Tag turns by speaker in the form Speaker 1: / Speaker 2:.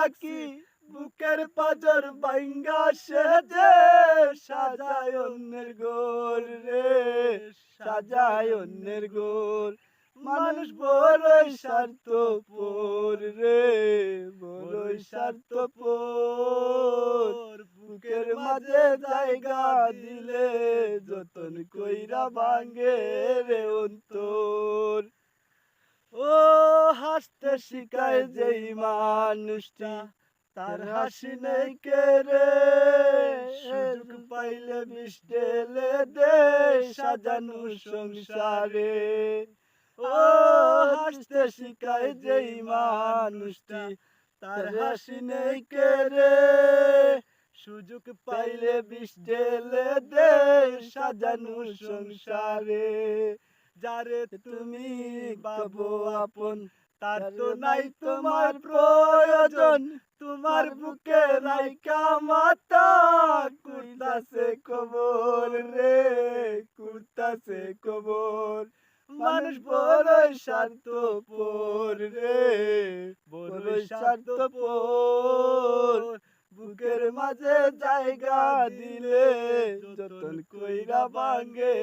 Speaker 1: রাখি বুকের পাজর বাইঙ্গা সেজে সাজায় অন্যের গোর রে সাজায় অন্যের গোর মানুষ বড়ই স্বার্থপর রে বড়ই স্বার্থপর বুকের মাঝে জায়গা দিলে যতন কইরা ভাঙে রে অন্তর ও হাসতে শিখায় যেই মানুষটা তার হাসি নেই কে রে সুযোগ পাইলে বিষ ঢেলে দে সাজানো সংসারে ও হাসতে শিখায় যেই মানুষটি তার হাসি নেই কে রে সুযোগ পাইলে বিষ ঢেলে দে সাজানো সংসারে যারে তুমি ভাবো আপন তার তো নাই তোমার প্রয়োজন তোমার বুকে রাইকা মাতা কুর্তাছে কবর রে কুর্তাছে কবর মানুষ বড়ই স্বার্থপর রে বড়ই স্বার্থপর বুকের মাঝে জায়গা দিলে যতন কইরা ভাঙে